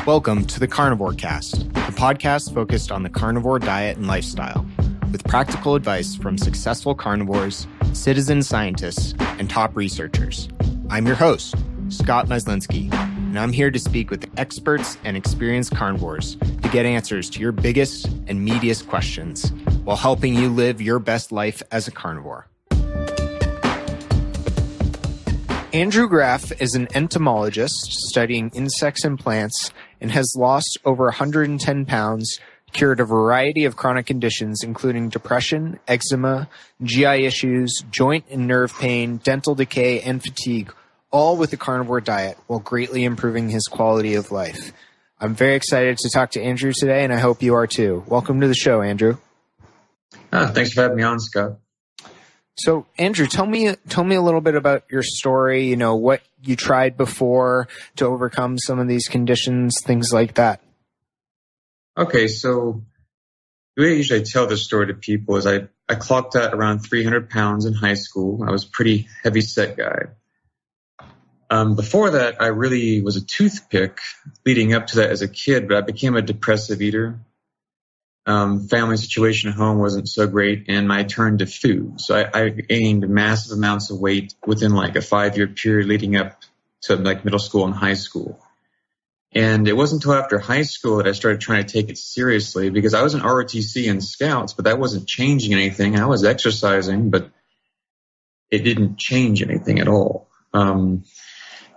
Welcome to the Carnivore Cast, the podcast focused on the carnivore diet and lifestyle, with practical advice from successful carnivores, citizen scientists, and top researchers. I'm your host, Scott Myslinski, and I'm here to speak with experts and experienced carnivores to get answers to your biggest and meatiest questions while helping you live your best life as a carnivore. Andrew Graf is an entomologist studying insects and plants and has lost over 110 pounds, cured a variety of chronic conditions, including depression, eczema, GI issues, joint and nerve pain, dental decay, and fatigue, all with a carnivore diet while greatly improving his quality of life. I'm very excited to talk to Andrew today, and I hope you are too. Welcome to the show, Andrew. Thanks for having me on, Scott. So, Andrew, tell me a little bit about your story, what you tried before to overcome some of these conditions, things like that. Okay, so the way I usually tell this story to people is I clocked at around 300 pounds in high school. I was a pretty heavy-set guy. Before that, I really was a toothpick leading up to that as a kid, but I became a depressive eater. Family situation at home wasn't so great, and I turned to food. So I gained massive amounts of weight within like a 5-year period leading up to like middle school and high school. And it wasn't until after high school that I started trying to take it seriously, because I was in ROTC and Scouts, but that wasn't changing anything. I was exercising, but it didn't change anything at all.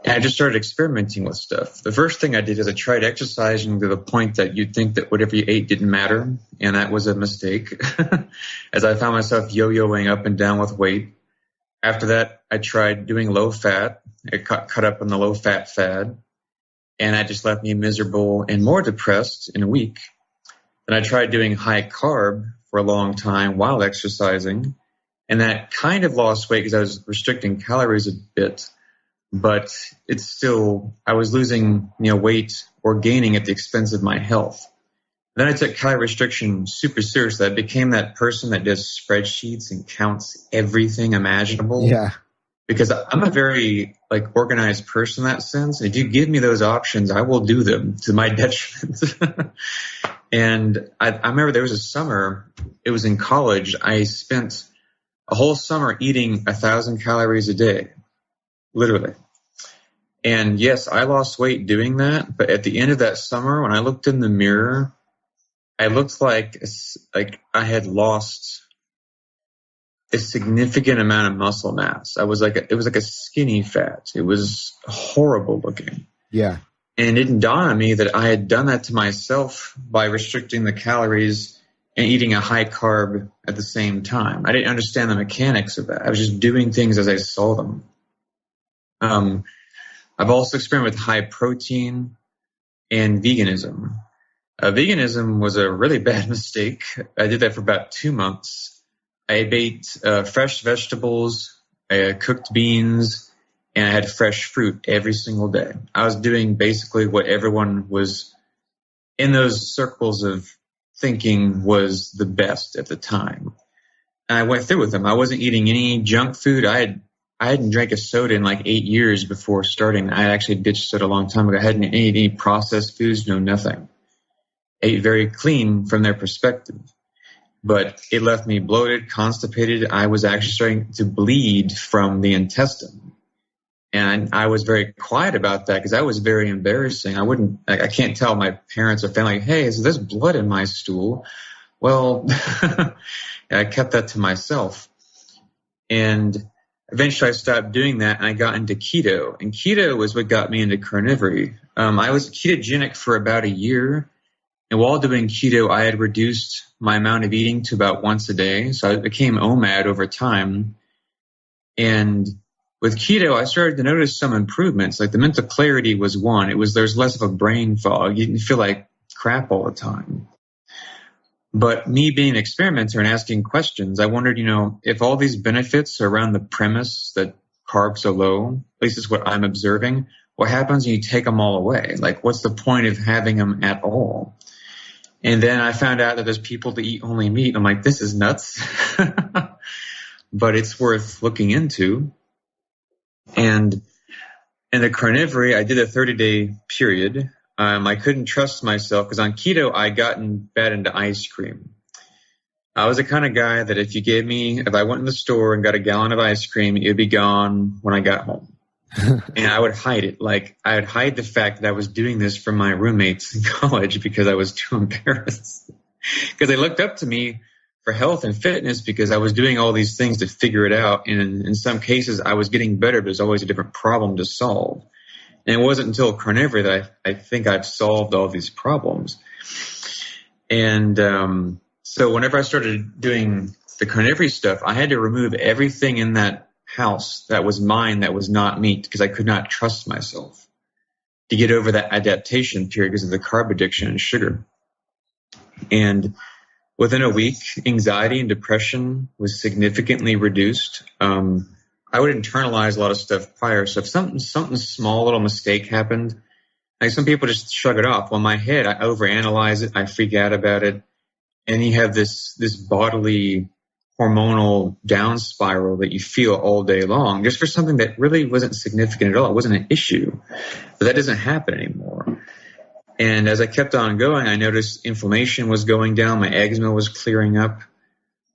And I just started experimenting with stuff. The first thing I did is I tried exercising to the point that you'd think that whatever you ate didn't matter, and that was a mistake, as I found myself yo-yoing up and down with weight. After that, I tried doing low fat. I cut up on the low fat fad, and that just left me miserable and more depressed in a week. Then I tried doing high carb for a long time while exercising, and that kind of lost weight because I was restricting calories a bit. But it's still, I was losing, weight or gaining at the expense of my health. Then I took calorie restriction super seriously. I became that person that does spreadsheets and counts everything imaginable. Yeah. Because I'm a very organized person in that sense. If you give me those options, I will do them to my detriment. And I remember there was a summer, it was in college, I spent a whole summer eating 1,000 calories a day, literally. And yes, I lost weight doing that, but at the end of that summer, when I looked in the mirror, I looked like I had lost a significant amount of muscle mass. It was like a skinny fat. It was horrible looking. Yeah. And it didn't dawn on me that I had done that to myself by restricting the calories and eating a high carb at the same time. I didn't understand the mechanics of that. I was just doing things as I saw them. I've also experimented with high protein and veganism. Veganism was a really bad mistake. I did that for about 2 months. I ate fresh vegetables, cooked beans, and I had fresh fruit every single day. I was doing basically what everyone was in those circles of thinking was the best at the time. And I went through with them. I wasn't eating any junk food. I hadn't drank a soda in like 8 years before starting. I actually ditched soda a long time ago. I hadn't ate any processed foods, no nothing. Ate very clean from their perspective. But it left me bloated, constipated. I was actually starting to bleed from the intestine. And I was very quiet about that because that was very embarrassing. I can't tell my parents or family, hey, is there blood in my stool? Well, I kept that to myself. And eventually I stopped doing that and I got into keto. And keto was what got me into carnivore. I was ketogenic for about a year. And while doing keto, I had reduced my amount of eating to about once a day. So I became OMAD over time. And with keto, I started to notice some improvements. Like the mental clarity was one. There's less of a brain fog. You didn't feel like crap all the time. But me being an experimenter and asking questions, I wondered, if all these benefits are around the premise that carbs are low, at least is what I'm observing, what happens when you take them all away? Like, what's the point of having them at all? And then I found out that there's people that eat only meat. I'm like, this is nuts. But it's worth looking into. And in the carnivore, I did a 30-day period. I couldn't trust myself because on keto, I'd gotten bad into ice cream. I was the kind of guy that if I went in the store and got a gallon of ice cream, it would be gone when I got home. And I would hide it. Like, I would hide the fact that I was doing this from my roommates in college because I was too embarrassed. Because they looked up to me for health and fitness because I was doing all these things to figure it out. And in some cases, I was getting better, but there's always a different problem to solve. And it wasn't until Carnivore that I think I've solved all these problems. And so whenever I started doing the Carnivore stuff, I had to remove everything in that house that was mine that was not meat because I could not trust myself to get over that adaptation period because of the carb addiction and sugar. And within a week, anxiety and depression was significantly reduced. I would internalize a lot of stuff prior. So if something small little mistake happened, like some people just shrug it off. Well, in my head, I overanalyze it. I freak out about it. And you have this bodily hormonal down spiral that you feel all day long just for something that really wasn't significant at all. It wasn't an issue. But that doesn't happen anymore. And as I kept on going, I noticed inflammation was going down. My eczema was clearing up.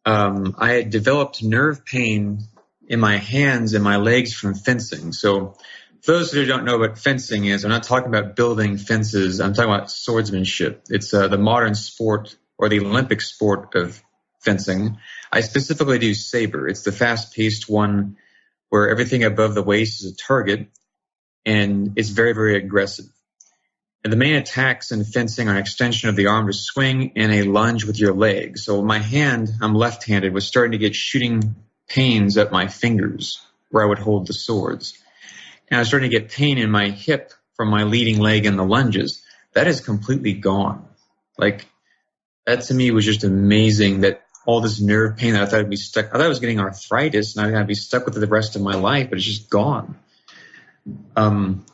I had developed nerve pain in my hands and my legs from fencing. So for those who don't know what fencing is, I'm not talking about building fences. I'm talking about swordsmanship. It's the modern sport or the Olympic sport of fencing. I specifically do saber. It's the fast-paced one where everything above the waist is a target, and it's very, very aggressive. And the main attacks in fencing are an extension of the arm to swing and a lunge with your leg. So my hand, I'm left-handed, was starting to get shooting pains at my fingers where I would hold the swords. And I was starting to get pain in my hip from my leading leg in the lunges. That is completely gone. Like, that to me was just amazing that all this nerve pain that I thought I'd be stuck. I thought I was getting arthritis and I'd be stuck with it the rest of my life, but it's just gone. Trying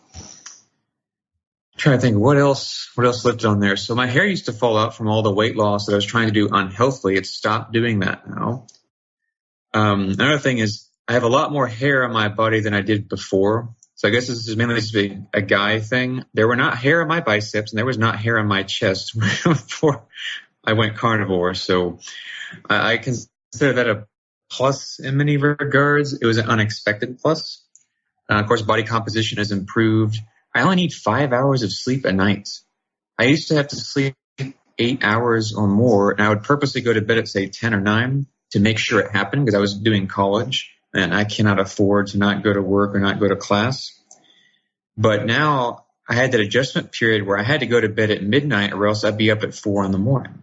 to think what else lifted on there. So my hair used to fall out from all the weight loss that I was trying to do unhealthily. It stopped doing that now. Another thing is I have a lot more hair on my body than I did before. So I guess this is mainly a guy thing. There were not hair on my biceps and there was not hair on my chest before I went carnivore. So I consider that a plus in many regards. It was an unexpected plus. Of course, body composition has improved. I only need 5 hours of sleep a night. I used to have to sleep 8 hours or more, and I would purposely go to bed at, say, 10 or 9 to make sure it happened because I was doing college, and I cannot afford to not go to work or not go to class. But now I had that adjustment period where I had to go to bed at midnight or else I'd be up at 4 in the morning.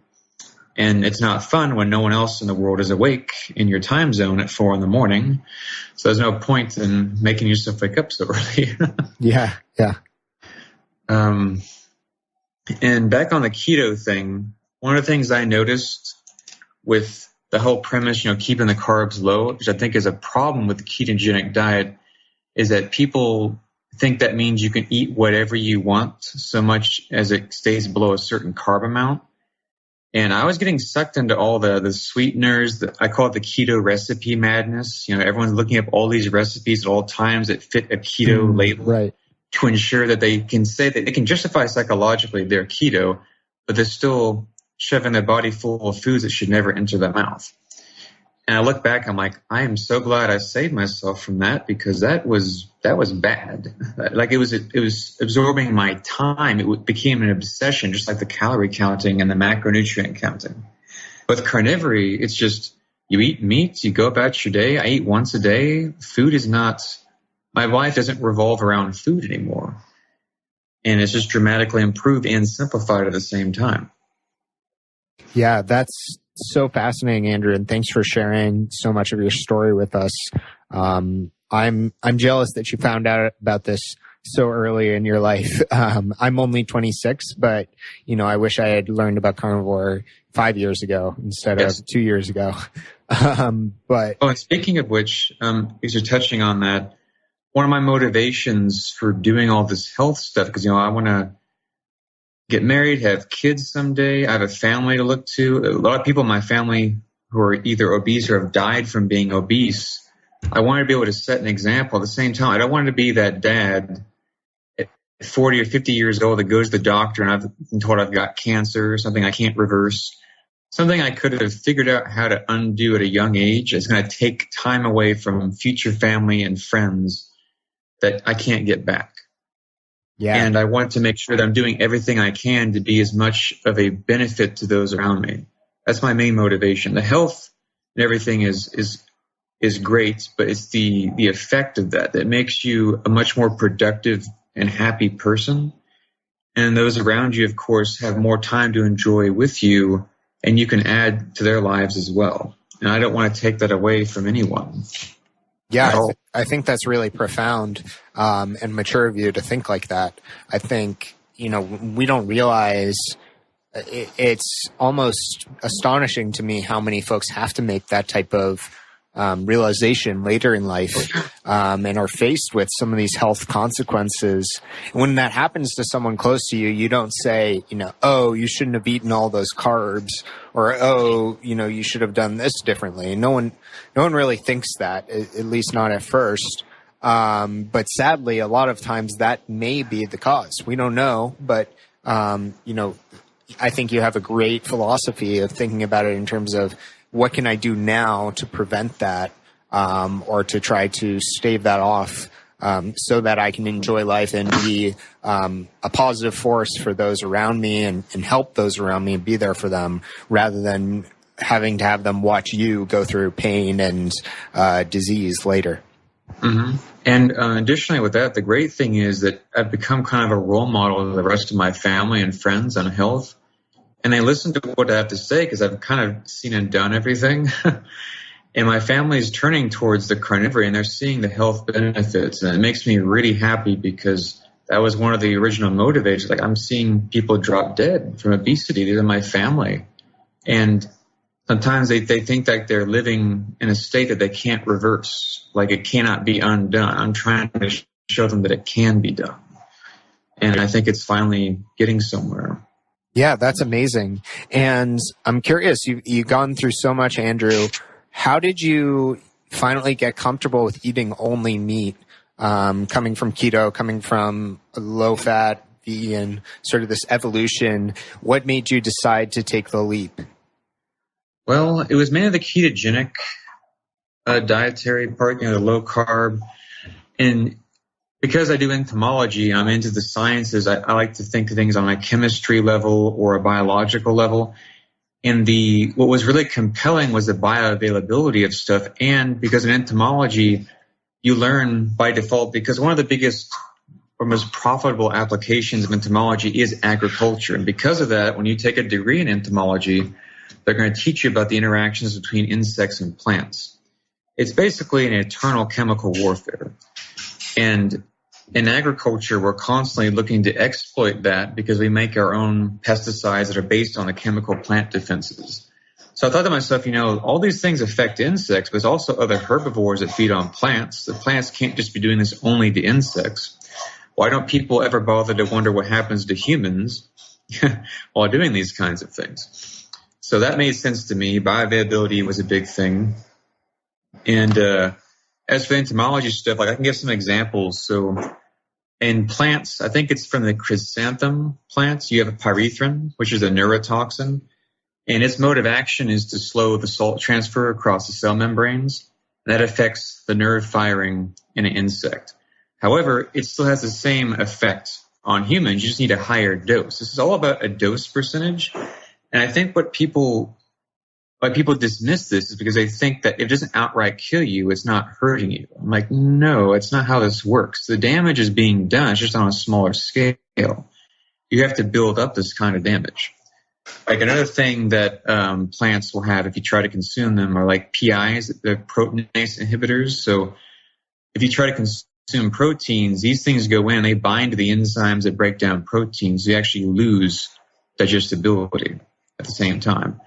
And it's not fun when no one else in the world is awake in your time zone at 4 in the morning. So there's no point in making yourself wake up so early. Yeah. And back on the keto thing, one of the things I noticed with the whole premise, keeping the carbs low, which I think is a problem with the ketogenic diet, is that people think that means you can eat whatever you want so much as it stays below a certain carb amount. And I was getting sucked into all the sweeteners. I call it the keto recipe madness. Everyone's looking up all these recipes at all times that fit a keto label, right, to ensure that they can say that they can justify psychologically their keto, but they're still shoving their body full of foods that should never enter their mouth. And I look back, I'm like, I am so glad I saved myself from that because that was bad. Like it was absorbing my time. It became an obsession, just like the calorie counting and the macronutrient counting. With carnivore, it's just you eat meat, you go about your day. I eat once a day. Food is not, my life doesn't revolve around food anymore. And it's just dramatically improved and simplified at the same time. Yeah, that's so fascinating, Andrew, and thanks for sharing so much of your story with us. I'm jealous that you found out about this so early in your life. I'm only 26, but I wish I had learned about carnivore 5 years ago instead of 2 years ago. And speaking of which, because you're touching on that, one of my motivations for doing all this health stuff, because I want to get married, have kids someday. I have a family to look to. A lot of people in my family who are either obese or have died from being obese. I wanted to be able to set an example. At the same time, I don't want to be that dad at 40 or 50 years old that goes to the doctor and I've been told I've got cancer, something I can't reverse, something I could have figured out how to undo at a young age. It's going to take time away from future family and friends that I can't get back. Yeah. And I want to make sure that I'm doing everything I can to be as much of a benefit to those around me. That's my main motivation. The health and everything is great, but it's the effect of that makes you a much more productive and happy person. And those around you, of course, have more time to enjoy with you, and you can add to their lives as well. And I don't want to take that away from anyone. Yeah, I think that's really profound and mature of you to think like that. I think, we don't realize it's almost astonishing to me how many folks have to make that type of realization later in life and are faced with some of these health consequences. And when that happens to someone close to you, you don't say, oh, you shouldn't have eaten all those carbs, or, oh, you should have done this differently. No one really thinks that, at least not at first. But sadly, a lot of times that may be the cause. We don't know, but, I think you have a great philosophy of thinking about it in terms of what can I do now to prevent that, or to try to stave that off, so that I can enjoy life and be a positive force for those around me and help those around me and be there for them, rather than having to have them watch you go through pain and disease later. Mm-hmm. And additionally with that, the great thing is that I've become kind of a role model to the rest of my family and friends on health. And they listen to what I have to say because I've kind of seen and done everything. And my family is turning towards the carnivore and they're seeing the health benefits. And it makes me really happy because that was one of the original motivators. Like, I'm seeing people drop dead from obesity. These are my family. And sometimes they think that they're living in a state that they can't reverse, like it cannot be undone. I'm trying to show them that it can be done. And I think it's finally getting somewhere. Yeah, that's amazing. And I'm curious, you've gone through so much, Andrew. How did you finally get comfortable with eating only meat, coming from keto, coming from low fat, vegan, sort of this evolution? What made you decide to take the leap? Well, it was mainly the ketogenic dietary part, the low carb. And because I do entomology and I'm into the sciences, I like to think of things on a chemistry level or a biological level. And what was really compelling was the bioavailability of stuff. And because in entomology, you learn by default, because one of the biggest or most profitable applications of entomology is agriculture. And because of that, when you take a degree in entomology, they're going to teach you about the interactions between insects and plants. It's basically an eternal chemical warfare. And in agriculture, we're constantly looking to exploit that because we make our own pesticides that are based on the chemical plant defenses. So I thought to myself, all these things affect insects, but there's also other herbivores that feed on plants. The plants can't just be doing this only to insects. Why don't people ever bother to wonder what happens to humans while doing these kinds of things? So that made sense to me. Bioavailability was a big thing. And as for the entomology stuff, I can give some examples. So in plants, I think it's from the chrysanthemum plants, you have a pyrethrin, which is a neurotoxin. And its mode of action is to slow the salt transfer across the cell membranes. That affects the nerve firing in an insect. However, it still has the same effect on humans. You just need a higher dose. This is all about a dose percentage. And I think why people dismiss this is because they think that if it doesn't outright kill you, it's not hurting you. I'm like, no, it's not how this works. The damage is being done. It's just on a smaller scale. You have to build up this kind of damage. Like another thing that plants will have if you try to consume them are like PIs, the proteinase inhibitors. So if you try to consume proteins, these things go in, they bind to the enzymes that break down proteins. So you actually lose digestibility at the same time.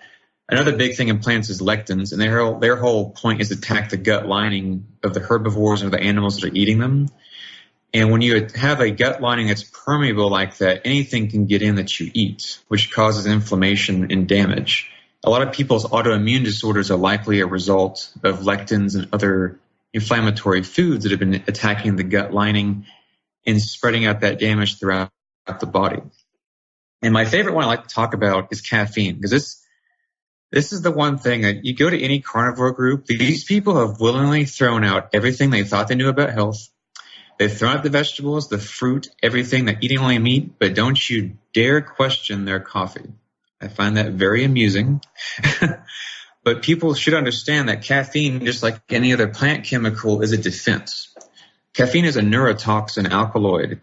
Another big thing in plants is lectins, and their whole point is to attack the gut lining of the herbivores or the animals that are eating them. And when you have a gut lining that's permeable like that, anything can get in that you eat, which causes inflammation and damage. A lot of people's autoimmune disorders are likely a result of lectins and other inflammatory foods that have been attacking the gut lining. and spreading out that damage throughout the body. And my favorite one I like to talk about is caffeine, because this is the one thing that you go to any carnivore group, these people have willingly thrown out everything they thought they knew about health. They've thrown out the vegetables, the fruit, everything, they're eating only meat, but don't you dare question their coffee. I find that very amusing. But people should understand that caffeine, just like any other plant chemical, is a defense. Caffeine is a neurotoxin alkaloid,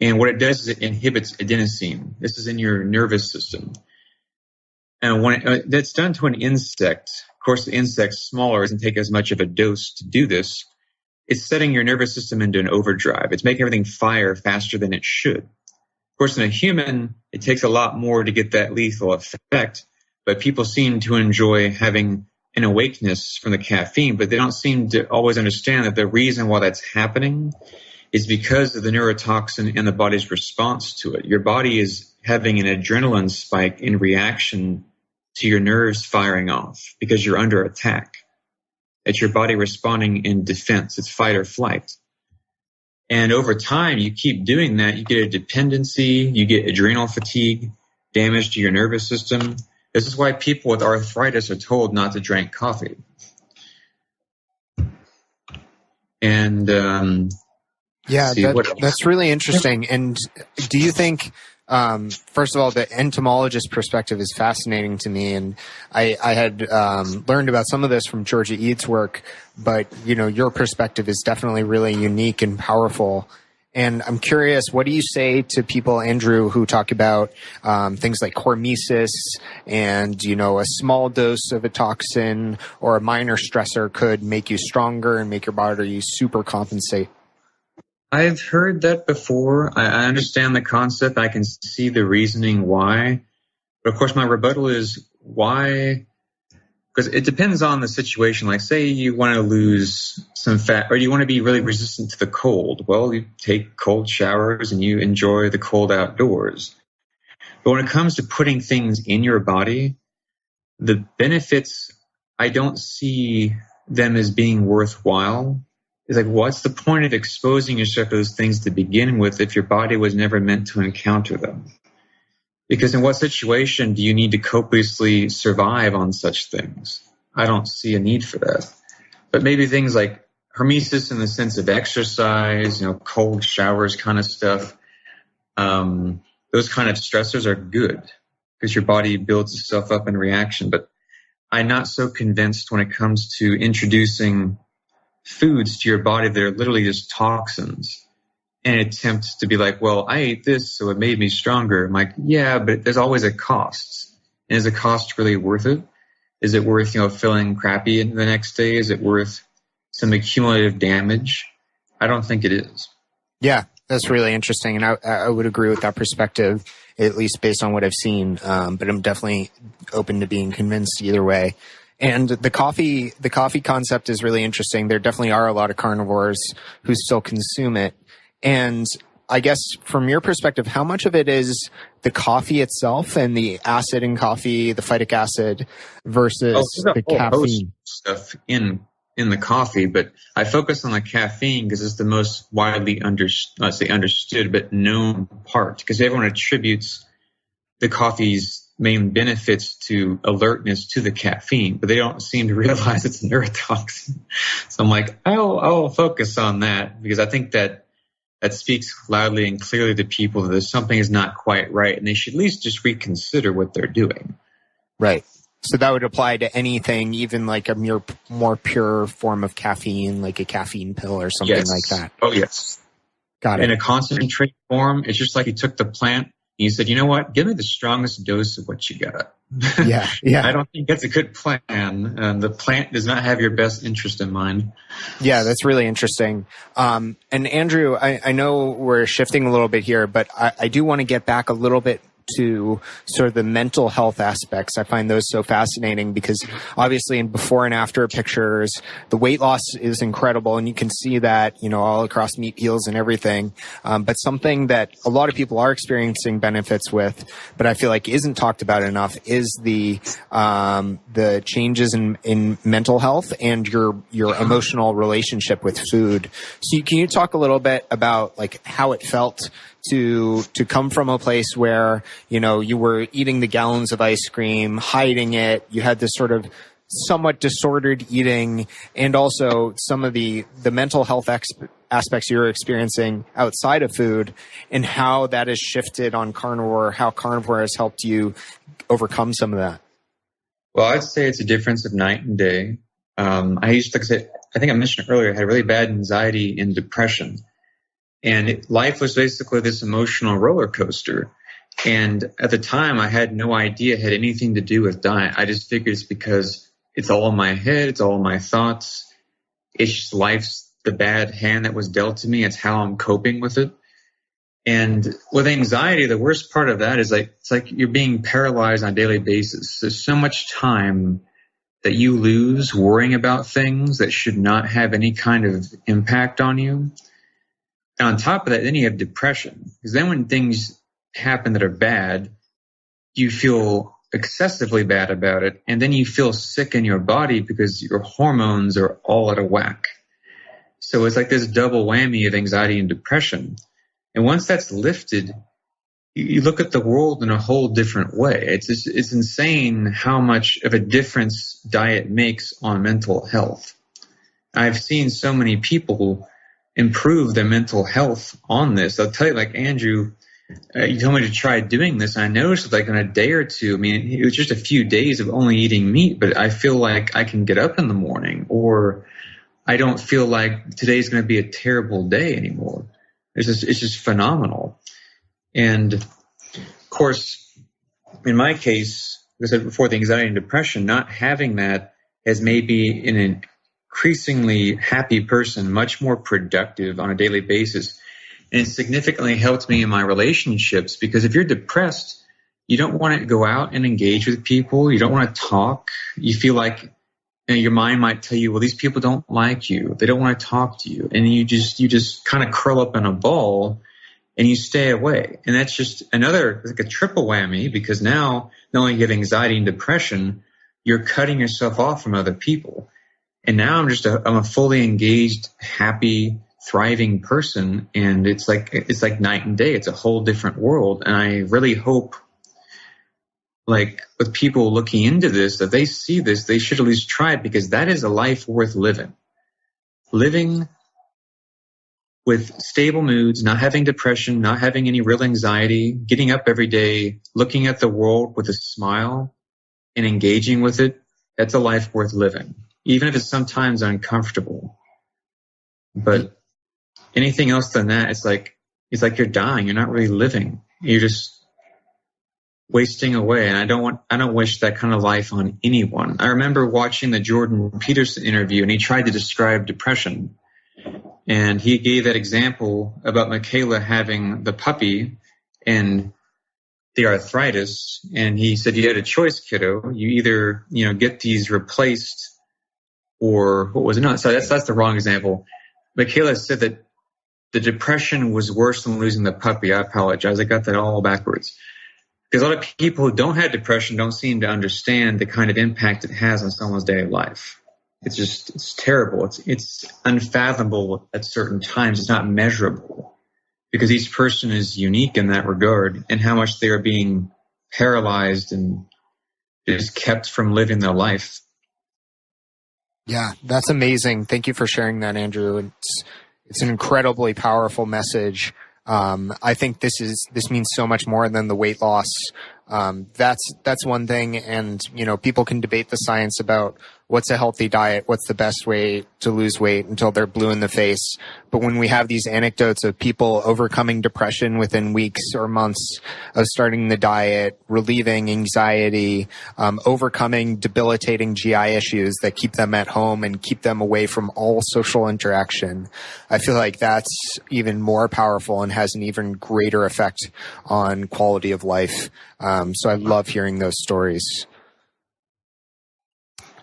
and what it does is it inhibits adenosine. This is in your nervous system. And when that's done to an insect, of course the insect's smaller, doesn't take as much of a dose to do this. It's setting your nervous system into an overdrive. It's making everything fire faster than it should. Of course, in a human, it takes a lot more to get that lethal effect, but people seem to enjoy having an awakeness from the caffeine, but they don't seem to always understand that the reason why that's happening is because of the neurotoxin and the body's response to it. Your body is having an adrenaline spike in reaction to your nerves firing off because you're under attack. It's your body responding in defense. It's fight or flight. And over time, you keep doing that, you get a dependency, you get adrenal fatigue, damage to your nervous system. This is why people with arthritis are told not to drink coffee. And that's really interesting. And do you think, first of all, the entomologist perspective is fascinating to me, and I had learned about some of this from Georgia Eads' work, but your perspective is definitely really unique and powerful. And I'm curious, what do you say to people, Andrew, who talk about things like hormesis and, a small dose of a toxin or a minor stressor could make you stronger and make your body super compensate? I've heard that before. I understand the concept. I can see the reasoning why. But of course, my rebuttal is why? Because it depends on the situation. Like, say you want to lose some fat, or you want to be really resistant to the cold. Well, you take cold showers and you enjoy the cold outdoors. But when it comes to putting things in your body, the benefits, I don't see them as being worthwhile. It's like, what's the point of exposing yourself to those things to begin with if your body was never meant to encounter them? Because in what situation do you need to copiously survive on such things? I don't see a need for that. But maybe things like hormesis in the sense of exercise, cold showers kind of stuff, those kind of stressors are good because your body builds itself up in reaction. But I'm not so convinced when it comes to introducing foods to your body that are literally just toxins in an attempt to be like, well, I ate this, so it made me stronger. I'm like, yeah, but there's always a cost. And is the cost really worth it? Is it worth, feeling crappy the next day? Is it worth some accumulative damage? I don't think it is. Yeah, that's really interesting. And I would agree with that perspective, at least based on what I've seen. But I'm definitely open to being convinced either way. And the coffee concept is really interesting. There definitely are a lot of carnivores who still consume it. And I guess from your perspective, how much of it is the coffee itself and the acid in coffee, the phytic acid, versus the caffeine? Stuff in the coffee, but I focus on the caffeine because it's the most widely understood but known part, because everyone attributes the coffee's main benefits to alertness to the caffeine, but they don't seem to realize it's a neurotoxin. So I'm like, I'll focus on that because I think that speaks loudly and clearly to people that something is not quite right, and they should at least just reconsider what they're doing. Right. So that would apply to anything, even like a more pure form of caffeine, like a caffeine pill or something like that. Oh, yes. Got it. In a concentrate form, it's just like you took the plant and you said, you know what, give me the strongest dose of what you got. Yeah. I don't think that's a good plan. The plant does not have your best interest in mind. Yeah, that's really interesting. And Andrew, I know we're shifting a little bit here, but I do want to get back a little bit to sort of the mental health aspects. I find those so fascinating because obviously in before and after pictures, the weight loss is incredible, and you can see that, all across meat peels and everything. But something that a lot of people are experiencing benefits with, but I feel like isn't talked about enough, is the changes in mental health and your emotional relationship with food. So can you talk a little bit about like how it felt to come from a place where, you were eating the gallons of ice cream, hiding it, you had this sort of somewhat disordered eating, and also some of the mental health aspects you're experiencing outside of food, and how that has shifted on Carnivore, how Carnivore has helped you overcome some of that? Well, I'd say it's a difference of night and day. I think I mentioned earlier, I had really bad anxiety and depression. And life was basically this emotional roller coaster. And at the time, I had no idea it had anything to do with diet. I just figured it's because it's all in my head. It's all in my thoughts. It's just life's the bad hand that was dealt to me. It's how I'm coping with it. And with anxiety, the worst part of that is it's like you're being paralyzed on a daily basis. There's so much time that you lose worrying about things that should not have any kind of impact on you. And on top of that, then you have depression. Because then when things happen that are bad, you feel excessively bad about it. And then you feel sick in your body because your hormones are all out of whack. So it's like this double whammy of anxiety and depression. And once that's lifted, you look at the world in a whole different way. It's insane how much of a difference diet makes on mental health. I've seen so many people improve their mental health on this. I'll tell you, like Andrew, you told me to try doing this. And I noticed like in a day or two, it was just a few days of only eating meat, but I feel like I can get up in the morning, or I don't feel like today's going to be a terrible day anymore. It's just phenomenal. And of course, in my case, as I said before, the anxiety and depression, not having that has made me an increasingly happy person, much more productive on a daily basis. And it significantly helped me in my relationships, because if you're depressed, you don't want to go out and engage with people. You don't want to talk. You feel like your mind might tell you, well, these people don't like you. They don't want to talk to you. And you just kind of curl up in a ball and you stay away. And that's just like a triple whammy, because now not only do you have anxiety and depression, you're cutting yourself off from other people. And now I'm a fully engaged, happy, thriving person. And it's like night and day. It's a whole different world. And I really hope, like with people looking into this, that they see this, they should at least try it, because that is a life worth living. Living with stable moods, not having depression, not having any real anxiety, getting up every day, looking at the world with a smile and engaging with it, that's a life worth living, even if it's sometimes uncomfortable. But anything else than that, it's like you're dying. You're not really living. You're just wasting away. And I don't wish that kind of life on anyone. I remember watching the Jordan Peterson interview, and he tried to describe depression. And he gave that example about Michaela having the puppy and the arthritis. And he said, you had a choice, kiddo. You either, get these replaced, or what was it? No, sorry, that's the wrong example. Michaela said that the depression was worse than losing the puppy. I apologize. I got that all backwards. Because a lot of people who don't have depression don't seem to understand the kind of impact it has on someone's daily life. It's terrible. It's unfathomable at certain times. It's not measurable, because each person is unique in that regard, and how much they are being paralyzed and just kept from living their life. Yeah, that's amazing. Thank you for sharing that, Andrew. It's an incredibly powerful message. I think this means so much more than the weight loss. That's one thing. And, people can debate the science about what's a healthy diet, what's the best way to lose weight until they're blue in the face. But when we have these anecdotes of people overcoming depression within weeks or months of starting the diet, relieving anxiety, overcoming debilitating GI issues that keep them at home and keep them away from all social interaction, I feel like that's even more powerful and has an even greater effect on quality of life. So I love hearing those stories.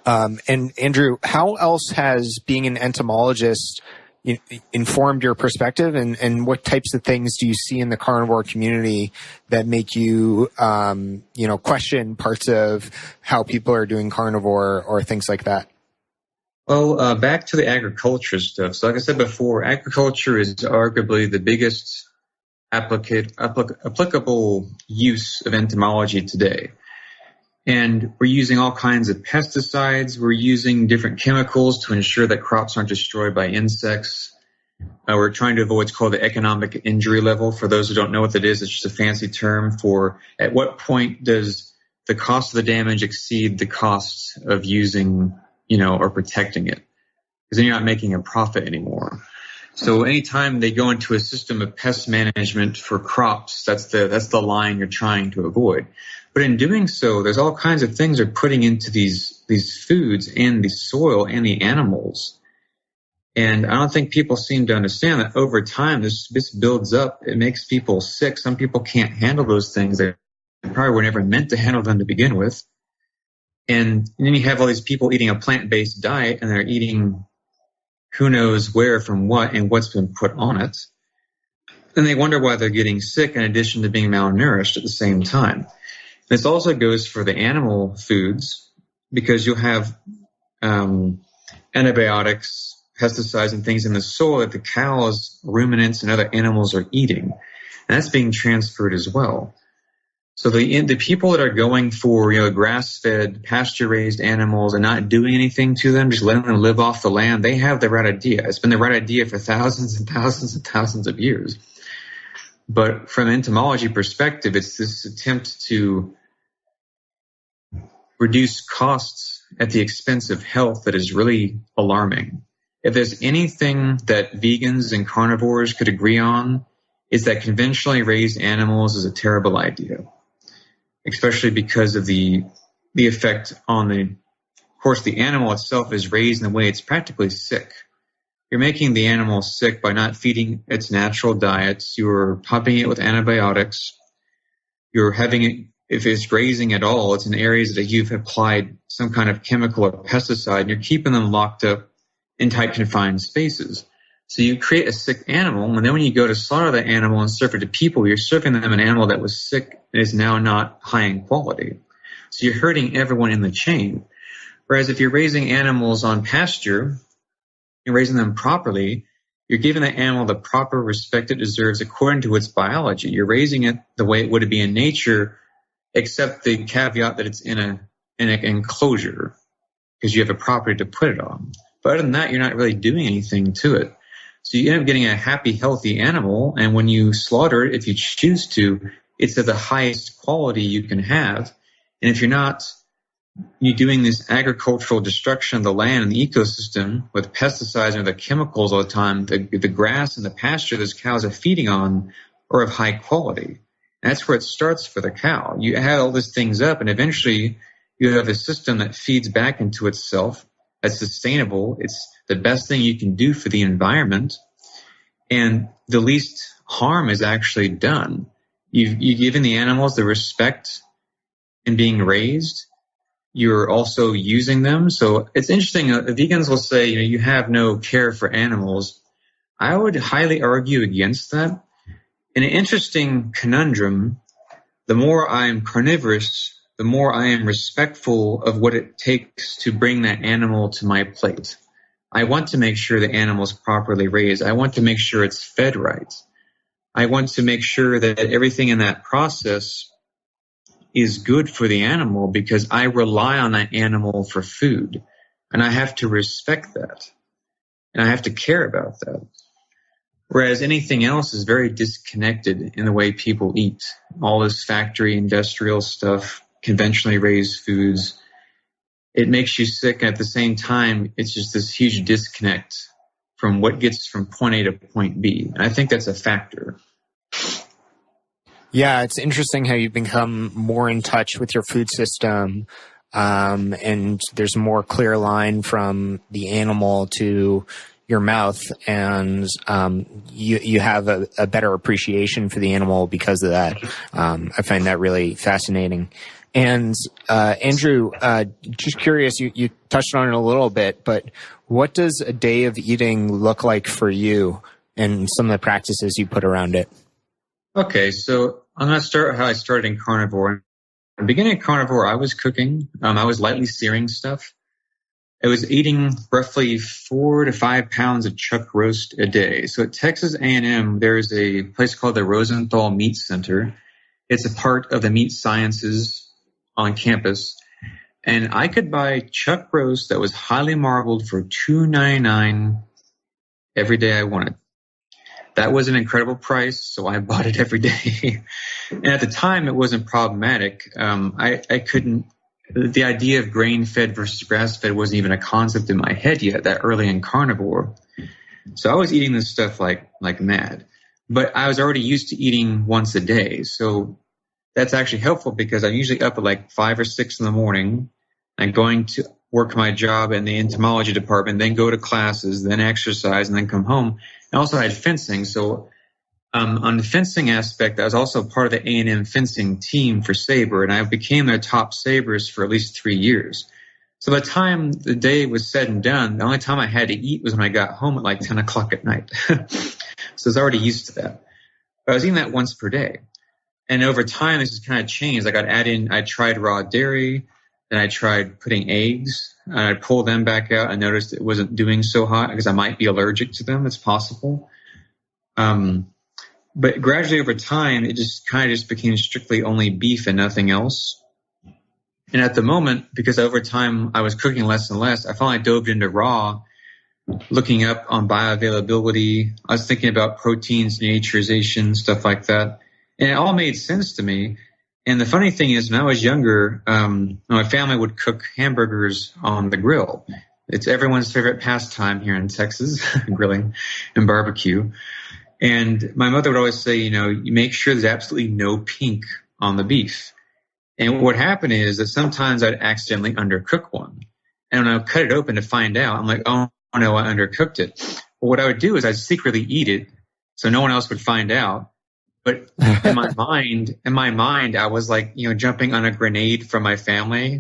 And Andrew, how else has being an entomologist informed your perspective, and what types of things do you see in the carnivore community that make you, question parts of how people are doing carnivore or things like that? Well, back to the agriculture stuff. So like I said before, agriculture is arguably the biggest applicable use of entomology today. And we're using all kinds of pesticides. We're using different chemicals to ensure that crops aren't destroyed by insects. We're trying to avoid what's called the economic injury level. For those who don't know what that is, it's just a fancy term for at what point does the cost of the damage exceed the cost of using, or protecting it. Because then you're not making a profit anymore. So anytime they go into a system of pest management for crops, that's the line you're trying to avoid. But in doing so, there's all kinds of things they're putting into these foods and the soil and the animals. And I don't think people seem to understand that over time, this builds up. It makes people sick. Some people can't handle those things. They probably were never meant to handle them to begin with. And then you have all these people eating a plant-based diet, and they're eating who knows where from what and what's been put on it. And they wonder why they're getting sick in addition to being malnourished at the same time. This also goes for the animal foods, because you'll have antibiotics, pesticides, and things in the soil that the cows, ruminants, and other animals are eating. And that's being transferred as well. So the people that are going for grass-fed, pasture-raised animals and not doing anything to them, just letting them live off the land, they have the right idea. It's been the right idea for thousands and thousands and thousands of years. But from an entomology perspective, it's this attempt to reduce costs at the expense of health that is really alarming. If there's anything that vegans and carnivores could agree on, is that conventionally raised animals is a terrible idea, especially because of the effect on of course, the animal itself is raised in a way it's practically sick. You're making the animal sick by not feeding its natural diets. You're pumping it with antibiotics. You're having it, if it's grazing at all, it's in areas that you've applied some kind of chemical or pesticide, and you're keeping them locked up in tight confined spaces. So you create a sick animal, and then when you go to slaughter the animal and serve it to people, you're serving them an animal that was sick and is now not high in quality. So you're hurting everyone in the chain. Whereas if you're raising animals on pasture, you're raising them properly, you're giving the animal the proper respect it deserves according to its biology. You're raising it the way it would be in nature, except the caveat that it's in an enclosure because you have a property to put it on. But other than that, you're not really doing anything to it. So you end up getting a happy, healthy animal, and when you slaughter it, if you choose to, it's of the highest quality you can have. And if you're not, you're doing this agricultural destruction of the land and the ecosystem with pesticides and other chemicals all the time, the grass and the pasture those cows are feeding on are of high quality. And that's where it starts for the cow. You add all these things up, and eventually you have a system that feeds back into itself, that's sustainable. It's the best thing you can do for the environment, and the least harm is actually done. You've given the animals the respect in being raised. You're also using them. So it's interesting. Vegans will say, you have no care for animals. I would highly argue against that. In an interesting conundrum, the more I'm carnivorous, the more I am respectful of what it takes to bring that animal to my plate. I want to make sure the animal is properly raised. I want to make sure it's fed right. I want to make sure that everything in that process is good for the animal because I rely on that animal for food. And I have to respect that. And I have to care about that. Whereas anything else is very disconnected in the way people eat. All this factory industrial stuff, conventionally raised foods, it makes you sick. And at the same time, it's just this huge disconnect from what gets from point A to point B. And I think that's a factor. Yeah, it's interesting how you've become more in touch with your food system, and there's a more clear line from the animal to your mouth, and you have a better appreciation for the animal because of that. I find that really fascinating. And Andrew, just curious, you touched on it a little bit, but what does a day of eating look like for you and some of the practices you put around it? Okay, so I'm going to start how I started in carnivore. In the beginning of carnivore, I was cooking. I was lightly searing stuff. I was eating roughly 4 to 5 pounds of chuck roast a day. So at Texas A&M, there's a place called the Rosenthal Meat Center. It's a part of the meat sciences on campus. And I could buy chuck roast that was highly marbled for $2.99 every day I wanted. That was an incredible price, so I bought it every day. And at the time, it wasn't problematic. I couldn't, the idea of grain-fed versus grass-fed wasn't even a concept in my head yet, that early in carnivore. So I was eating this stuff like mad. But I was already used to eating once a day. So that's actually helpful because I'm usually up at like 5 or 6 in the morning. I'm going to work my job in the entomology department, then go to classes, then exercise, and then come home. I also had fencing. So on the fencing aspect, I was also part of the A&M fencing team for saber, and I became their top sabers for at least 3 years. So by the time the day was said and done, the only time I had to eat was when I got home at like 10 o'clock at night. So I was already used to that. But I was eating that once per day. And over time, this has kind of changed. Like I tried raw dairy, then I tried putting eggs, and I pulled them back out. I noticed it wasn't doing so hot because I might be allergic to them. It's possible. But gradually over time, it just kind of became strictly only beef and nothing else. And at the moment, because over time I was cooking less and less, I finally dove into raw, looking up on bioavailability. I was thinking about proteins, miniaturization, stuff like that. And it all made sense to me. And the funny thing is, when I was younger, my family would cook hamburgers on the grill. It's everyone's favorite pastime here in Texas, grilling and barbecue. And my mother would always say, you make sure there's absolutely no pink on the beef. And what would happen is that sometimes I'd accidentally undercook one. And when I would cut it open to find out, I'm like, oh no, I undercooked it. Well, what I would do is I'd secretly eat it so no one else would find out. But in my mind, I was like, jumping on a grenade from my family,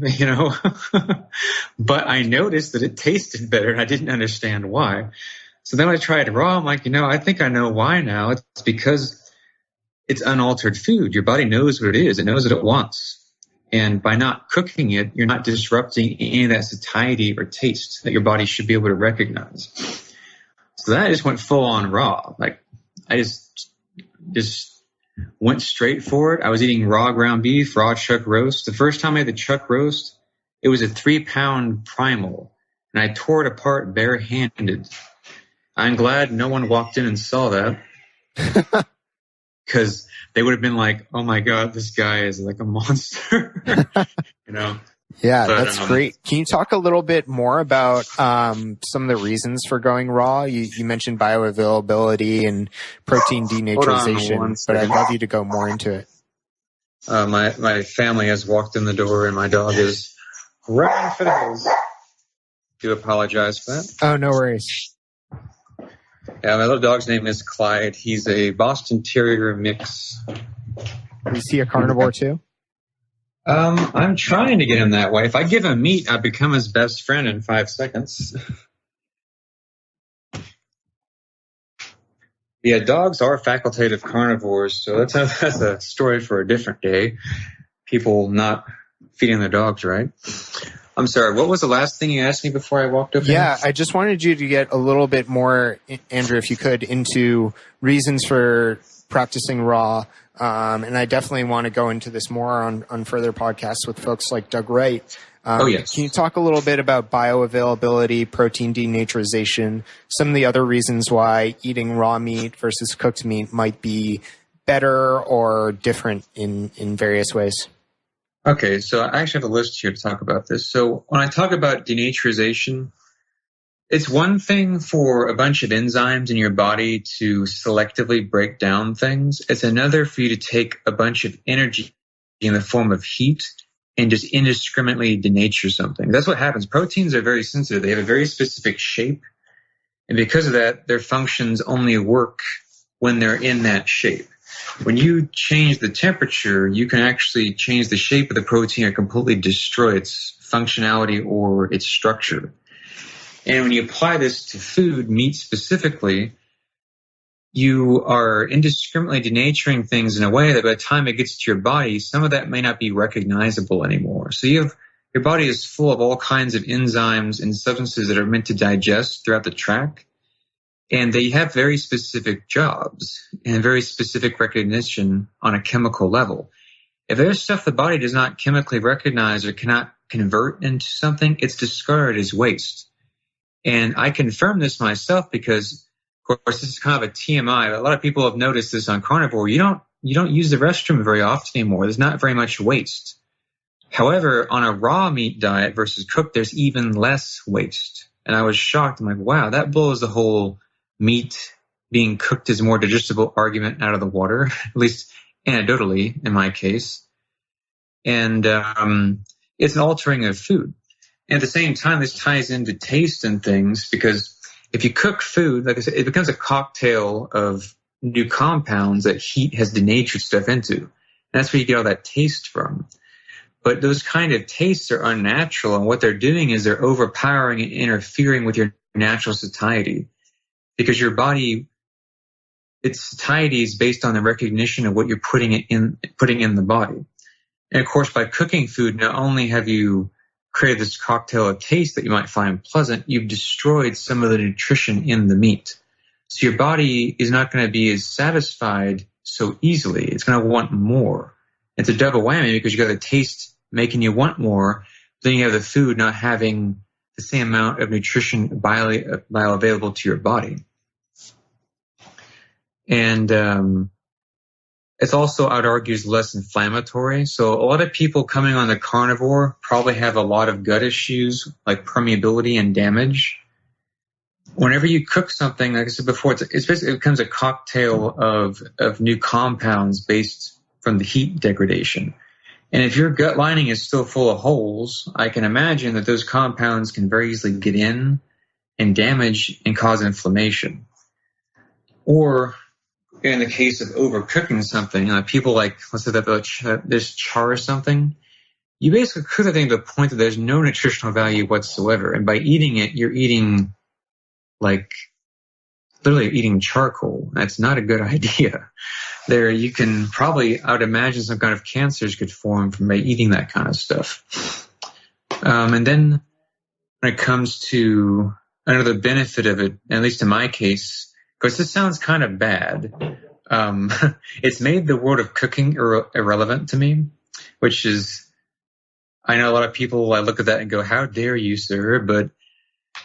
But I noticed that it tasted better and I didn't understand why. So then I tried raw. I'm like, I think I know why now. It's because it's unaltered food. Your body knows what it is. It knows what it wants. And by not cooking it, you're not disrupting any of that satiety or taste that your body should be able to recognize. So then I just went full on raw. Like I just went straight for it. I was eating raw ground beef, raw chuck roast. The first time I had the chuck roast, it was a 3-pound primal, and I tore it apart barehanded. I'm glad no one walked in and saw that because they would have been like, oh my God, this guy is like a monster, Yeah, but, that's great. Can you talk a little bit more about some of the reasons for going raw? You mentioned bioavailability and protein denaturization, but I'd love you to go more into it. My family has walked in the door and my dog is running for the hills. Do apologize for that. Oh, no worries. Yeah, my little dog's name is Clyde. He's a Boston Terrier mix. Is he a carnivore too? I'm trying to get him that way. If I give him meat, I become his best friend in 5 seconds. Yeah, dogs are facultative carnivores, so that's a story for a different day. People not feeding their dogs, right? I'm sorry, what was the last thing you asked me before I walked up? Yeah, I just wanted you to get a little bit more, Andrew, if you could, into reasons for practicing raw. And I definitely want to go into this more on further podcasts with folks like Doug Wright. Oh, yes. Can you talk a little bit about bioavailability, protein denaturization, some of the other reasons why eating raw meat versus cooked meat might be better or different in various ways? Okay, so I actually have a list here to talk about this. So when I talk about denaturization, it's one thing for a bunch of enzymes in your body to selectively break down things. It's another for you to take a bunch of energy in the form of heat and just indiscriminately denature something. That's what happens. Proteins are very sensitive. They have a very specific shape. And because of that, their functions only work when they're in that shape. When you change the temperature, you can actually change the shape of the protein or completely destroy its functionality or its structure. And when you apply this to food, meat specifically, you are indiscriminately denaturing things in a way that by the time it gets to your body, some of that may not be recognizable anymore. So your body is full of all kinds of enzymes and substances that are meant to digest throughout the tract. And they have very specific jobs and very specific recognition on a chemical level. If there's stuff the body does not chemically recognize or cannot convert into something, it's discarded as waste. And I confirm this myself because, of course, this is kind of a TMI. A lot of people have noticed this on Carnivore. You don't use the restroom very often anymore. There's not very much waste. However, on a raw meat diet versus cooked, there's even less waste. And I was shocked. I'm like, wow, that blows the whole meat being cooked is more digestible argument out of the water, at least anecdotally in my case. And it's an altering of food. And at the same time, this ties into taste and things because if you cook food, like I said, it becomes a cocktail of new compounds that heat has denatured stuff into. And that's where you get all that taste from. But those kind of tastes are unnatural, and what they're doing is they're overpowering and interfering with your natural satiety. Because your body, its satiety is based on the recognition of what you're putting in the body. And of course, by cooking food, not only have you created this cocktail of taste that you might find pleasant, you've destroyed some of the nutrition in the meat. So your body is not going to be as satisfied so easily. It's going to want more. It's a double whammy because you got the taste making you want more, then you have the food not having the same amount of nutrition bioavailable to your body. And it's also, I would argue, is less inflammatory. So a lot of people coming on the carnivore probably have a lot of gut issues like permeability and damage. Whenever you cook something, like I said before, it becomes a cocktail of new compounds based from the heat degradation. And if your gut lining is still full of holes, I can imagine that those compounds can very easily get in and damage and cause inflammation. Or in the case of overcooking something, people like, let's say that there's char or something, you basically cook the thing to the point that there's no nutritional value whatsoever. And by eating it, you're eating literally eating charcoal. That's not a good idea. There, you can probably, I would imagine some kind of cancers could form from by eating that kind of stuff. And then when it comes to another benefit of it, at least in my case, because this sounds kind of bad, it's made the world of cooking irrelevant to me, which is, I know a lot of people, I look at that and go, how dare you, sir? But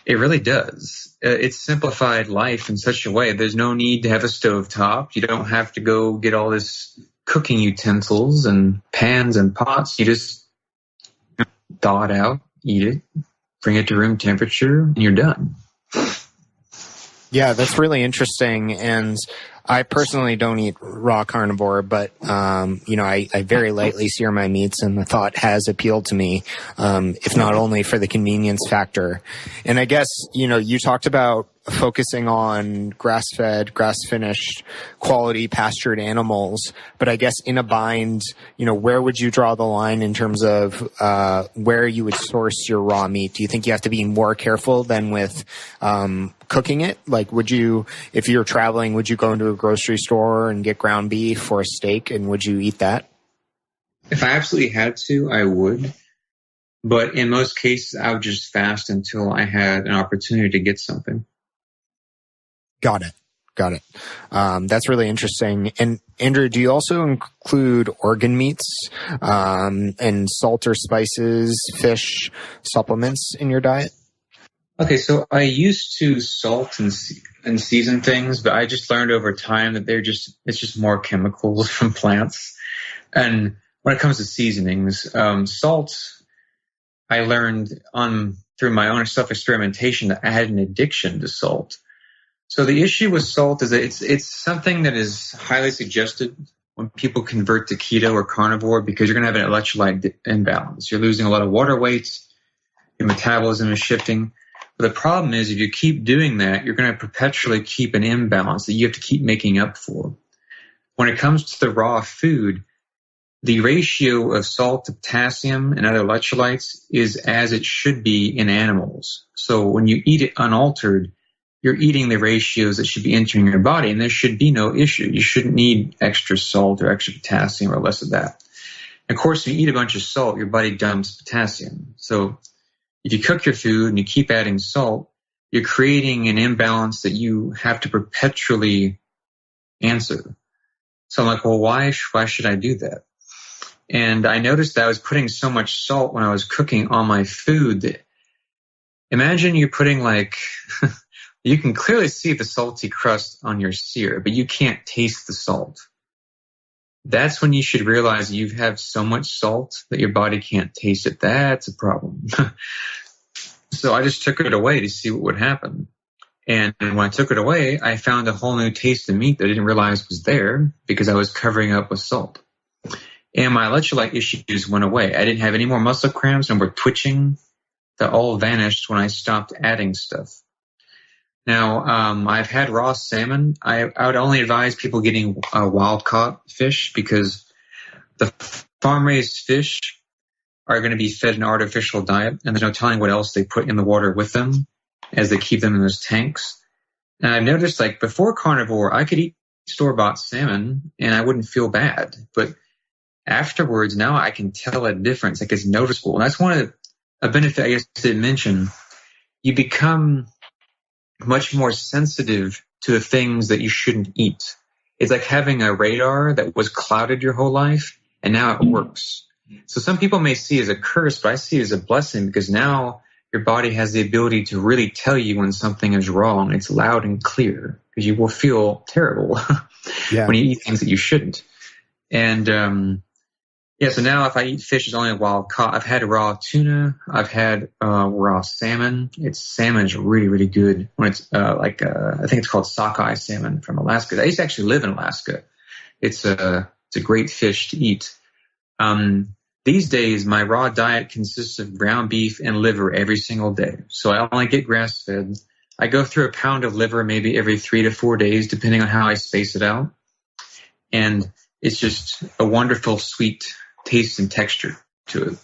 it really does. It's simplified life in such a way. There's no need to have a stovetop. You don't have to go get all this cooking utensils and pans and pots. You just thaw it out, eat it, bring it to room temperature, and you're done. Yeah, that's really interesting. And I personally don't eat raw carnivore, but, I very lightly sear my meats, and the thought has appealed to me, if not only for the convenience factor. And I guess, you talked about focusing on grass-fed, grass-finished, quality pastured animals, but I guess in a bind, where would you draw the line in terms of where you would source your raw meat? Do you think you have to be more careful than with cooking it? Like, if you're traveling, would you go into a grocery store and get ground beef or a steak, and would you eat that? If I absolutely had to, I would. But in most cases, I would just fast until I had an opportunity to get something. Got it. That's really interesting. And Andrew, do you also include organ meats and salt or spices, fish, supplements in your diet? Okay, so I used to salt and season things, but I just learned over time that it's just more chemicals from plants. And when it comes to seasonings, salt, I learned through my own self-experimentation that I had an addiction to salt. So the issue with salt is that it's something that is highly suggested when people convert to keto or carnivore, because you're going to have an electrolyte imbalance. You're losing a lot of water weight, your metabolism is shifting. But the problem is, if you keep doing that, you're going to perpetually keep an imbalance that you have to keep making up for. When it comes to the raw food, the ratio of salt to potassium and other electrolytes is as it should be in animals. So when you eat it unaltered, you're eating the ratios that should be entering your body, and there should be no issue. You shouldn't need extra salt or extra potassium or less of that. Of course, when you eat a bunch of salt, your body dumps potassium. So if you cook your food and you keep adding salt, you're creating an imbalance that you have to perpetually answer. So I'm like, well, why should I do that? And I noticed that I was putting so much salt when I was cooking on my food that, imagine you're putting you can clearly see the salty crust on your sear, but you can't taste the salt. That's when you should realize you have so much salt that your body can't taste it. That's a problem. So I just took it away to see what would happen. And when I took it away, I found a whole new taste of meat that I didn't realize was there because I was covering up with salt. And my electrolyte issues went away. I didn't have any more muscle cramps, and were twitching. That all vanished when I stopped adding stuff. Now, I've had raw salmon. I would only advise people getting wild-caught fish, because the farm-raised fish are going to be fed an artificial diet, and there's no telling what else they put in the water with them as they keep them in those tanks. And I've noticed, before carnivore, I could eat store-bought salmon, and I wouldn't feel bad. But afterwards, now I can tell a difference. It's noticeable. And that's one of a benefit I guess I didn't mention. You become much more sensitive to the things that you shouldn't eat. It's like having a radar that was clouded your whole life, and now it works. So some people may see it as a curse, but I see it as a blessing, because now your body has the ability to really tell you when something is wrong. It's loud and clear, because you will feel terrible when you eat things that you shouldn't. And so now if I eat fish, it's only wild caught. I've had raw tuna. I've had raw salmon. Salmon is really, really good when it's I think it's called sockeye salmon from Alaska. I used to actually live in Alaska. It's a great fish to eat. These days, my raw diet consists of ground beef and liver every single day. So I only get grass-fed. I go through a pound of liver maybe every 3 to 4 days, depending on how I space it out. And it's just a wonderful, sweet taste and texture to it.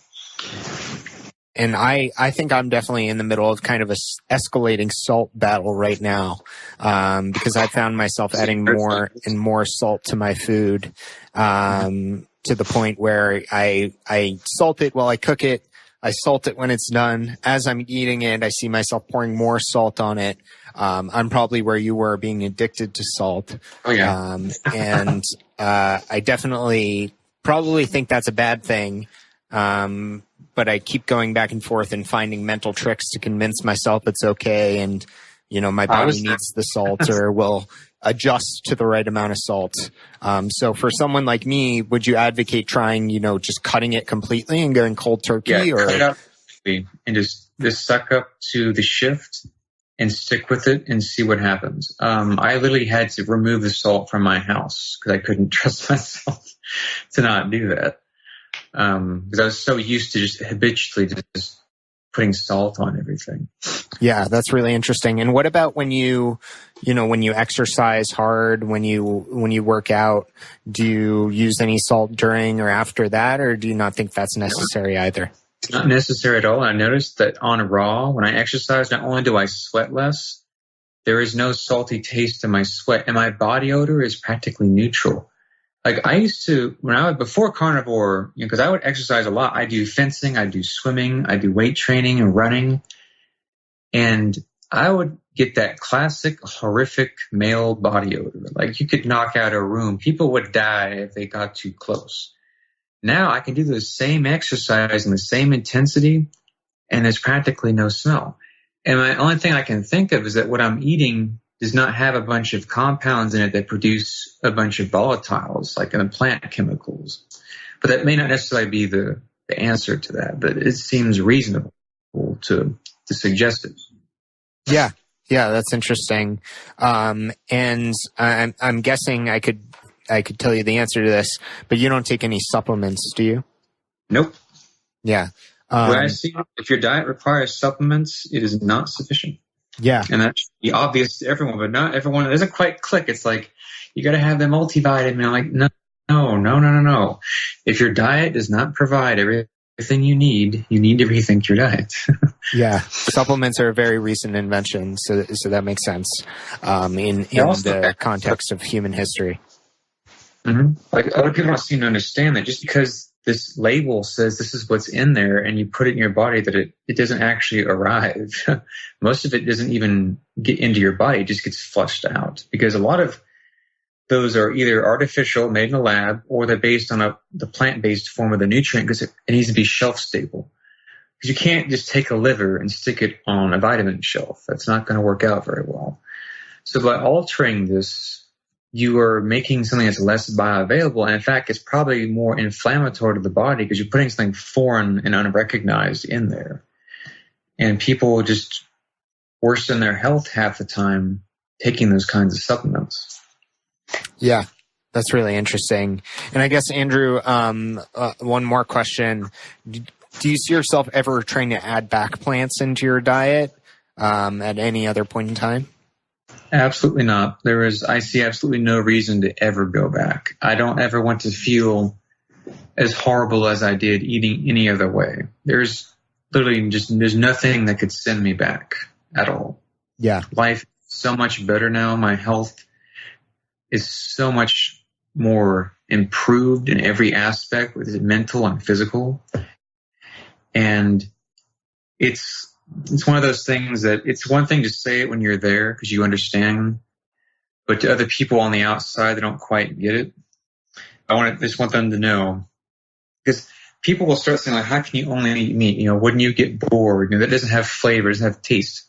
And I think I'm definitely in the middle of kind of a escalating salt battle right now, because I found myself adding more and more salt to my food, to the point where I salt it while I cook it. I salt it when it's done. As I'm eating it, I see myself pouring more salt on it. I'm probably where you were, being addicted to salt. Oh, yeah. And I definitely probably think that's a bad thing. But I keep going back and forth and finding mental tricks to convince myself it's okay. And, my body needs the salt, or will adjust to the right amount of salt. So for someone like me, would you advocate trying, just cutting it completely and going cold turkey? Yeah, cut it out and just suck up to the shift and stick with it and see what happens. I literally had to remove the salt from my house because I couldn't trust myself to not do that. Because I was so used to just habitually just putting salt on everything. Yeah, that's really interesting. And what about when you exercise hard, when you work out, do you use any salt during or after that, or do you not think that's necessary either? It's not necessary at all. I noticed that on raw, when I exercise, not only do I sweat less, there is no salty taste in my sweat, and my body odor is practically neutral. I used to, before carnivore, because I would exercise a lot. I do fencing, I do swimming, I do weight training and running. And I would get that classic horrific male body odor. Like you could knock out a room. People would die if they got too close. Now I can do the same exercise and the same intensity, and there's practically no smell. And my only thing I can think of is that what I'm eating does not have a bunch of compounds in it that produce a bunch of volatiles, like in the plant chemicals. But that may not necessarily be the answer to that, but it seems reasonable to suggest it. Yeah, that's interesting. And I'm guessing I could tell you the answer to this, but you don't take any supplements, do you? Nope. Yeah. What I see, if your diet requires supplements, it is not sufficient. Yeah. And that should be obvious to everyone, but not everyone. It doesn't quite click. It's like, you got to have the multivitamin. I'm like, no. If your diet does not provide everything you need to rethink your diet. Yeah. Supplements are a very recent invention. So that makes sense, in the context of human history. Mm-hmm. Like other people don't seem to understand that just because this label says this is what's in there and you put it in your body, that it doesn't actually arrive. Most of it doesn't even get into your body. It just gets flushed out, because a lot of those are either artificial, made in a lab, or they're based on the plant-based form of the nutrient, because it needs to be shelf stable. Because you can't just take a liver and stick it on a vitamin shelf. That's not going to work out very well. So by altering this, you are making something that's less bioavailable, and in fact, it's probably more inflammatory to the body because you're putting something foreign and unrecognized in there. And people just worsen their health half the time taking those kinds of supplements. Yeah, that's really interesting. And I guess, Andrew, one more question. Do you see yourself ever trying to add back plants into your diet at any other point in time? Absolutely not. I see absolutely no reason to ever go back. I don't ever want to feel as horrible as I did eating any other way. There's nothing that could send me back at all. Yeah. Life is so much better now. My health is so much more improved in every aspect, whether it's mental and physical. And it's one of those things that it's one thing to say it when you're there because you understand, but to other people on the outside that don't quite get it, I just want them to know, because people will start saying, like, how can you only eat meat? Wouldn't you get bored? That doesn't have flavor, doesn't have taste.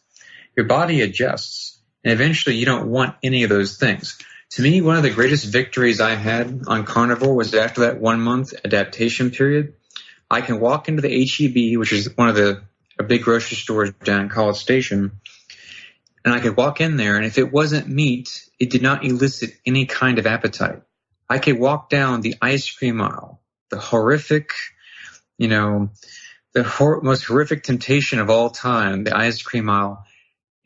Your body adjusts, and eventually you don't want any of those things. To me, one of the greatest victories I had on Carnivore was after that 1 month adaptation period, I can walk into the H-E-B, which is one of a big grocery store down in College Station, and I could walk in there, and if it wasn't meat, it did not elicit any kind of appetite. I could walk down the ice cream aisle, the horrific, most horrific temptation of all time, the ice cream aisle,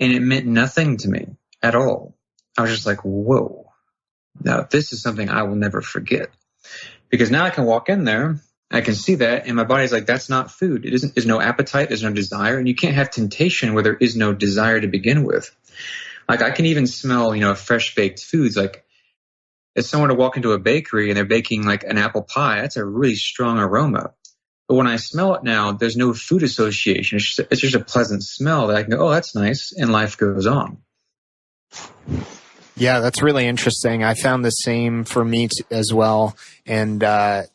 and it meant nothing to me at all. I was just like, whoa, now this is something I will never forget. Because now I can walk in there, I can see that, and my body's like, that's not food. There's no appetite, there's no desire, and you can't have temptation where there is no desire to begin with. Like, I can even smell, fresh baked foods. Like, if someone to walk into a bakery and they're baking like an apple pie, that's a really strong aroma. But when I smell it now, there's no food association. It's just a pleasant smell that I can go, oh, that's nice, and life goes on. Yeah, that's really interesting. I found the same for meat as well. And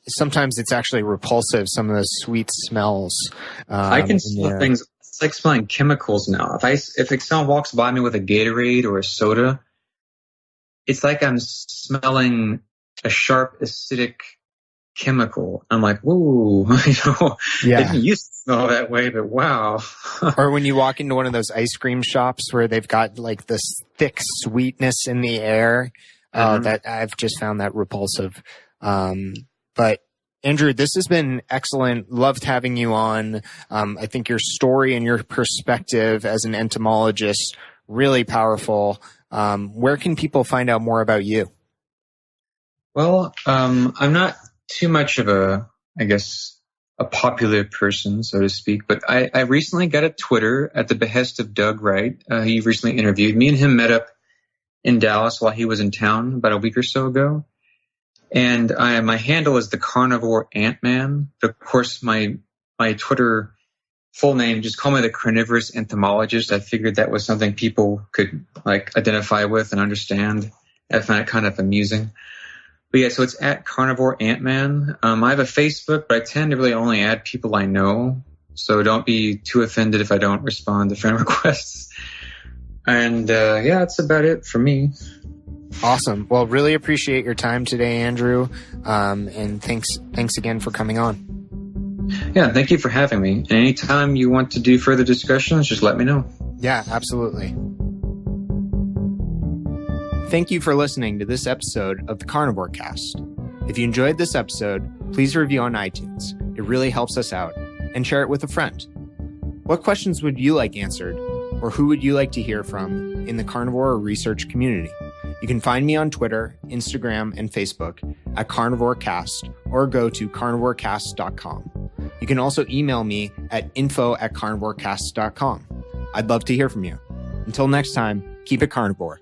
sometimes it's actually repulsive, some of the sweet smells. I can smell things. It's like smelling chemicals now. If someone walks by me with a Gatorade or a soda, it's like I'm smelling a sharp, acidic chemical. I'm like, whoa, Yeah. It didn't used to smell that way, but wow. Or when you walk into one of those ice cream shops where they've got like this thick sweetness in the air, that I've just found that repulsive. But Andrew, this has been excellent. Loved having you on. I think your story and your perspective as an entomologist, really powerful. Where can people find out more about you? Well, I'm not too much of a popular person, so to speak, but I recently got a Twitter at the behest of Doug Wright. He recently interviewed me, and him met up in Dallas while he was in town about a week or so ago. And my handle is the Carnivore Ant-Man. Of course, my Twitter full name, just call me the Carnivorous Entomologist. I figured that was something people could identify with and understand. I find it kind of amusing. But yeah, so it's at Carnivore Ant-Man. I have a Facebook, but I tend to really only add people I know. So don't be too offended if I don't respond to friend requests. And yeah, that's about it for me. Awesome. Well, really appreciate your time today, Andrew. And thanks again for coming on. Yeah, thank you for having me. And anytime you want to do further discussions, just let me know. Yeah, absolutely. Thank you for listening to this episode of the Carnivore Cast. If you enjoyed this episode, please review on iTunes. It really helps us out. And share it with a friend. What questions would you like answered? Or who would you like to hear from in the carnivore research community? You can find me on Twitter, Instagram, and Facebook at CarnivoreCast or go to carnivorecast.com. You can also email me at info@carnivorecast.com. I'd love to hear from you. Until next time, keep it carnivore.